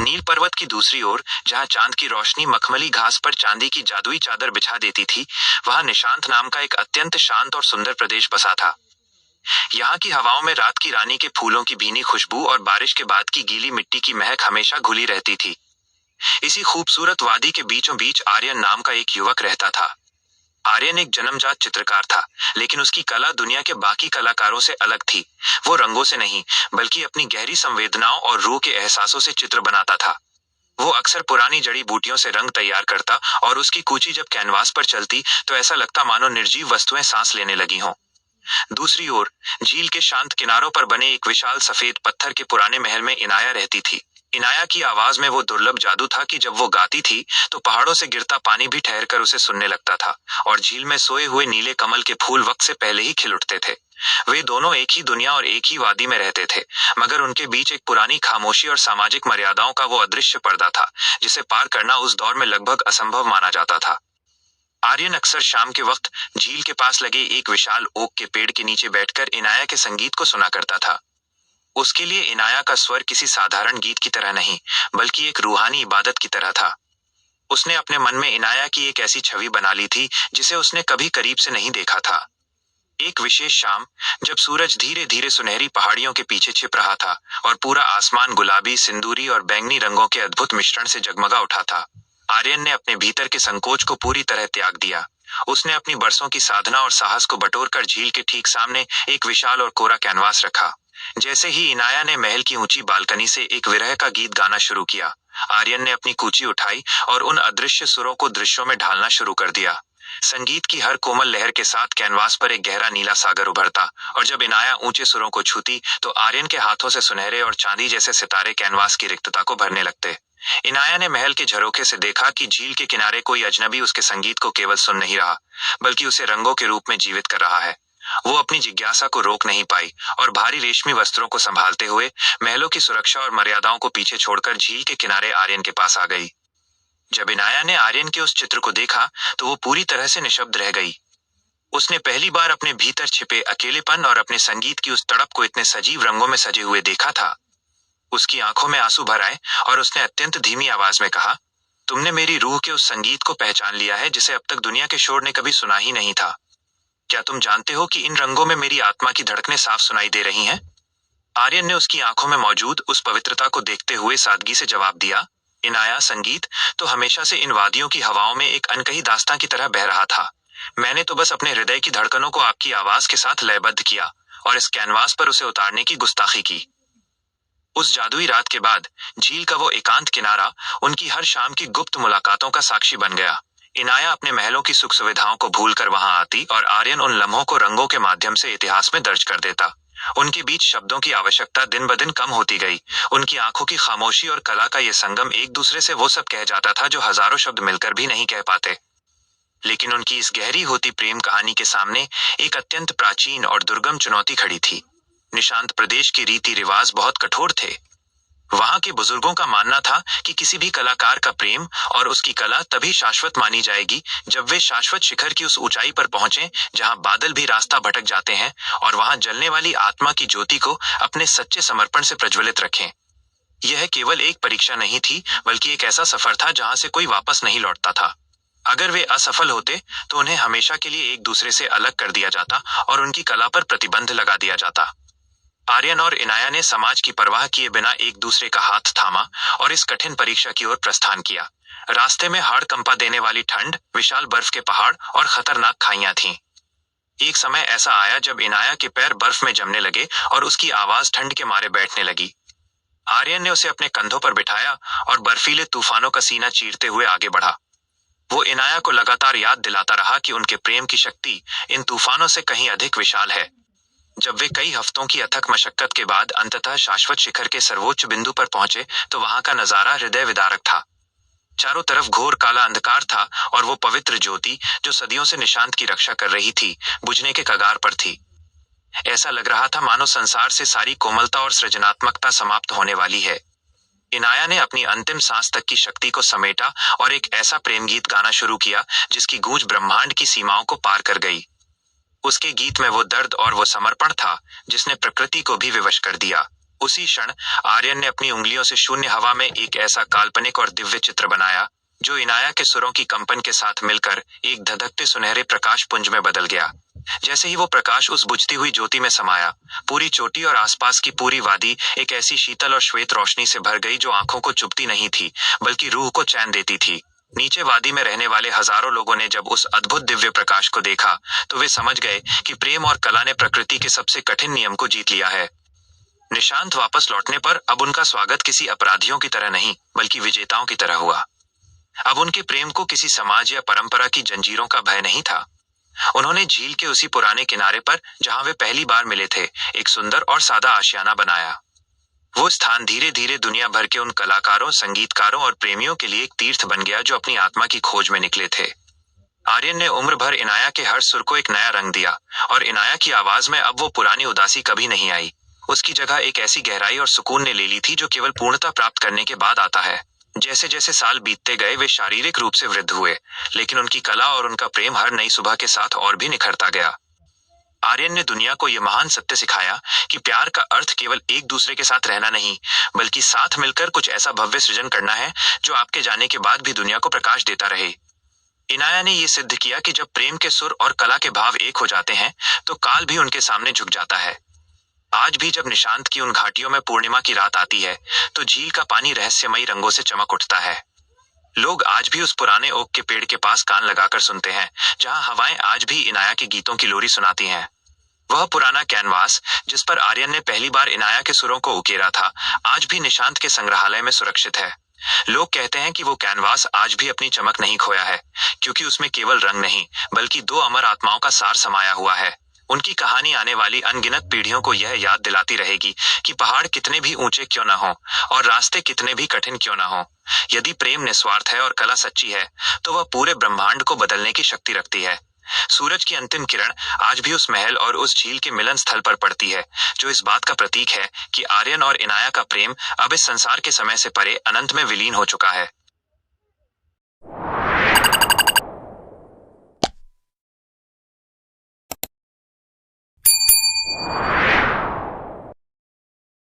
नील पर्वत की दूसरी ओर, जहां चांद की रोशनी मखमली घास पर चांदी की जादुई चादर बिछा देती थी, वहां निशांत नाम का एक अत्यंत शांत और सुंदर प्रदेश बसा था। यहाँ की हवाओं में रात की रानी के फूलों की भीनी खुशबू और बारिश के बाद की गीली मिट्टी की महक हमेशा घुली रहती थी। इसी खूबसूरत वादी के बीचों बीच आर्यन नाम का एक युवक रहता था। आर्यन एक जन्मजात चित्रकार था, लेकिन उसकी कला दुनिया के बाकी कलाकारों से अलग थी। वो रंगों से नहीं, बल्कि अपनी गहरी संवेदनाओं और रूह के एहसासों से चित्र बनाता था। वो अक्सर पुरानी जड़ी बूटियों से रंग तैयार करता, और उसकी कूची जब कैनवास पर चलती तो ऐसा लगता मानो निर्जीव वस्तुएं सांस लेने लगी हों। दूसरी ओर, झील के शांत किनारों पर बने एक विशाल सफेद पत्थर के पुराने महल में इनाया रहती थी। इनाया की आवाज में वो दुर्लभ जादू था कि जब वो गाती थी तो पहाड़ों से गिरता पानी भी ठहरकर उसे सुनने लगता था, और झील में सोए हुए नीले कमल के फूल वक्त से पहले ही खिल उठते थे। वे दोनों एक ही दुनिया और एक ही वादी में रहते थे, मगर उनके बीच एक पुरानी खामोशी और सामाजिक मर्यादाओं का वो अदृश्य पर्दा था, जिसे पार करना उस दौर में लगभग असंभव माना जाता था। आर्यन अक्सर शाम के वक्त झील के पास लगे एक विशाल ओक के पेड़ के नीचे बैठकर इनाया के संगीत को सुना करता था। उसके लिए इनाया का स्वर किसी साधारण गीत की तरह नहीं, बल्कि एक रूहानी इबादत की तरह था। उसने अपने मन में इनाया की एक ऐसी छवि बना ली थी जिसे उसने कभी करीब से नहीं देखा था। एक विशेष शाम, जब सूरज धीरे धीरे सुनहरी पहाड़ियों के पीछे छिप रहा था और पूरा आसमान गुलाबी, सिंदूरी और बैंगनी रंगों के अद्भुत मिश्रण से जगमगा उठा था, आर्यन ने अपने भीतर के संकोच को पूरी तरह त्याग दिया। उसने अपनी बरसों की साधना और साहस को बटोरकर झील के ठीक सामने एक विशाल और कोरा कैनवास रखा। जैसे ही इनाया ने महल की ऊंची बालकनी से एक विरह का गीत गाना शुरू किया, आर्यन ने अपनी कूची उठाई और उन अदृश्य सुरों को दृश्यों में ढालना शुरू कर दिया। संगीत की हर कोमल लहर के साथ कैनवास पर एक गहरा नीला सागर उभरता, और जब इनाया ऊंचे सुरों को छूती तो आर्यन के हाथों से सुनहरे और चांदी जैसे सितारे कैनवास की रिक्तता को भरने लगते। इनाया ने महल के झरोखे से देखा कि झील के किनारे कोई अजनबी उसके संगीत को केवल सुन नहीं रहा, बल्कि उसे रंगों के रूप में जीवित कर रहा है। वो अपनी जिज्ञासा को रोक नहीं पाई, और भारी रेशमी वस्त्रों को संभालते हुए महलों की सुरक्षा और मर्यादाओं को पीछे छोड़कर झील के किनारे आर्यन के पास आ गई। जब इनाया ने आर्यन के उस चित्र को देखा तो वो पूरी तरह से निशब्द रह गई। उसने पहली बार अपने भीतर छिपे अकेलेपन और अपने संगीत की उस तड़प को इतने सजीव रंगों में सजे हुए देखा था। उसकी आंखों में आंसू भर आए, और उसने अत्यंत धीमी आवाज में कहा, तुमने मेरी रूह के उस संगीत को पहचान लिया है जिसे अब तक दुनिया के शोर ने कभी सुना ही नहीं था। क्या तुम जानते हो कि इन रंगों में मेरी आत्मा की धड़कनें साफ सुनाई दे रही हैं? आर्यन ने उसकी आंखों में मौजूद उस पवित्रता को देखते हुए सादगी से जवाब दिया, इनाया, संगीत तो हमेशा से इन वादियों की हवाओं में एक अनकही दास्तां की तरह बह रहा था। मैंने तो बस अपने हृदय की धड़कनों को आपकी आवाज के साथ लयबद्ध किया और इस कैनवास पर उसे उतारने की गुस्ताखी की। उस जादुई रात के बाद झील का वो एकांत किनारा उनकी हर शाम की गुप्त मुलाकातों का साक्षी बन गया। इनाया अपने महलों की सुख सुविधाओं को भूलकर वहां आती, और आर्यन उन लम्हों को रंगों के माध्यम से इतिहास में दर्ज कर देता। उनके बीच शब्दों की आवश्यकता दिन ब दिन कम होती गई। उनकी आंखों की खामोशी और कला का ये संगम एक दूसरे से वो सब कह जाता था जो हजारों शब्द मिलकर भी नहीं कह पाते। लेकिन उनकी इस गहरी होती प्रेम कहानी के सामने एक अत्यंत प्राचीन और दुर्गम चुनौती खड़ी थी। निशांत प्रदेश के रीति रिवाज बहुत कठोर थे। वहां के बुजुर्गों का मानना था कि किसी भी कलाकार का प्रेम और उसकी कला तभी शाश्वत मानी जाएगी जब वे शाश्वत शिखर की उस ऊंचाई पर पहुंचे जहां बादल भी रास्ता भटक जाते हैं, और वहां जलने वाली आत्मा की ज्योति को अपने सच्चे समर्पण से प्रज्वलित रखें। यह केवल एक परीक्षा नहीं थी, बल्कि एक ऐसा सफर था जहां से कोई वापस नहीं लौटता था। अगर वे असफल होते तो उन्हें हमेशा के लिए एक दूसरे से अलग कर दिया जाता और उनकी कला पर प्रतिबंध लगा दिया जाता। आर्यन और इनाया ने समाज की परवाह किए बिना एक दूसरे का हाथ थामा और इस कठिन परीक्षा की ओर प्रस्थान किया। रास्ते में हाड़ कंपा देने वाली ठंड, विशाल बर्फ के पहाड़ और खतरनाक खाइयां थीं। एक समय ऐसा आया जब इनाया के पैर बर्फ में जमने लगे और उसकी आवाज ठंड के मारे बैठने लगी। आर्यन ने उसे अपने कंधों पर बिठाया और बर्फीले तूफानों का सीना चीरते हुए आगे बढ़ा। वो इनाया को लगातार याद दिलाता रहा कि उनके प्रेम की शक्ति इन तूफानों से कहीं अधिक विशाल है। जब वे कई हफ्तों की अथक मशक्कत के बाद अंततः शाश्वत शिखर के सर्वोच्च बिंदु पर पहुंचे तो वहां का नजारा हृदय विदारक था। चारों तरफ घोर काला अंधकार था, और वो पवित्र ज्योति जो सदियों से निशांत की रक्षा कर रही थी, बुझने के कगार पर थी। ऐसा लग रहा था मानो संसार से सारी कोमलता और सृजनात्मकता समाप्त होने वाली है। इनाया ने अपनी अंतिम सांस तक की शक्ति को समेटा और एक ऐसा प्रेम गीत गाना शुरू किया जिसकी गूंज ब्रह्मांड की सीमाओं को पार कर गई। उसके गीत में वो दर्द और वो समर्पण था जिसने प्रकृति को भी विवश कर दिया। उसी क्षण आर्यन ने अपनी उंगलियों से शून्य हवा में एक ऐसा काल्पनिक और दिव्य चित्र बनाया जो इनाया के सुरों की कंपन के साथ मिलकर एक धधकते सुनहरे प्रकाश पुंज में बदल गया। जैसे ही वो प्रकाश उस बुझती हुई ज्योति में समाया, पूरी चोटी और आसपास की पूरी वादी एक ऐसी शीतल और श्वेत रोशनी से भर गई जो आंखों को चुभती नहीं थी बल्कि रूह को चैन देती थी। नीचे वादी में रहने वाले हजारों लोगों ने जब उस अद्भुत दिव्य प्रकाश को देखा तो वे समझ गए कि प्रेम और कला ने प्रकृति के सबसे कठिन नियम को जीत लिया है। निशांत वापस लौटने पर अब उनका स्वागत किसी अपराधियों की तरह नहीं बल्कि विजेताओं की तरह हुआ। अब उनके प्रेम को किसी समाज या परंपरा की जंजीरों का भय नहीं था। उन्होंने झील के उसी पुराने किनारे पर जहां वे पहली बार मिले थे एक सुंदर और सादा आशियाना बनाया। वो स्थान धीरे धीरे दुनिया भर के उन कलाकारों, संगीतकारों और प्रेमियों के लिए एक तीर्थ बन गया जो अपनी आत्मा की खोज में निकले थे। आर्यन ने उम्र भर इनाया के हर सुर को एक नया रंग दिया और इनाया की आवाज में अब वो पुरानी उदासी कभी नहीं आई। उसकी जगह एक ऐसी गहराई और सुकून ने ले ली थी जो केवल पूर्णता प्राप्त करने के बाद आता है। जैसे जैसे साल बीतते गए वे शारीरिक रूप से वृद्ध हुए, लेकिन उनकी कला और उनका प्रेम हर नई सुबह के साथ और भी निखरता गया। आर्यन ने दुनिया को यह महान सत्य सिखाया कि प्यार का अर्थ केवल एक दूसरे के साथ रहना नहीं बल्कि साथ मिलकर कुछ ऐसा भव्य सृजन करना है जो आपके जाने के बाद भी दुनिया को प्रकाश देता रहे। इनाया ने यह सिद्ध किया कि जब प्रेम के सुर और कला के भाव एक हो जाते हैं तो काल भी उनके सामने झुक जाता है। आज भी जब निशांत की उन घाटियों में पूर्णिमा की रात आती है तो झील का पानी रहस्यमयी रंगों से चमक उठता है। लोग आज भी उस पुराने ओक के पेड़ के पास कान लगाकर सुनते हैं जहां हवाएं आज भी इनाया के गीतों की लोरी सुनाती हैं। वह पुराना कैनवास जिस पर आर्यन ने पहली बार इनाया के सुरों को उकेरा था आज भी निशांत के संग्रहालय में सुरक्षित है। लोग कहते हैं कि वो कैनवास आज भी अपनी चमक नहीं खोया है क्योंकि उसमें केवल रंग नहीं बल्कि दो अमर आत्माओं का सार समाया हुआ है। उनकी कहानी आने वाली अनगिनत पीढ़ियों को यह याद दिलाती रहेगी कि पहाड़ कितने भी ऊंचे क्यों न हो और रास्ते कितने भी कठिन क्यों न हो, यदि प्रेम निस्वार्थ है और कला सच्ची है तो वह पूरे ब्रह्मांड को बदलने की शक्ति रखती है। सूरज की अंतिम किरण आज भी उस महल और उस झील के मिलन स्थल पर पड़ती है जो इस बात का प्रतीक है कि आर्यन और इनाया का प्रेम अब इस संसार के समय से परे अनंत में विलीन हो चुका है।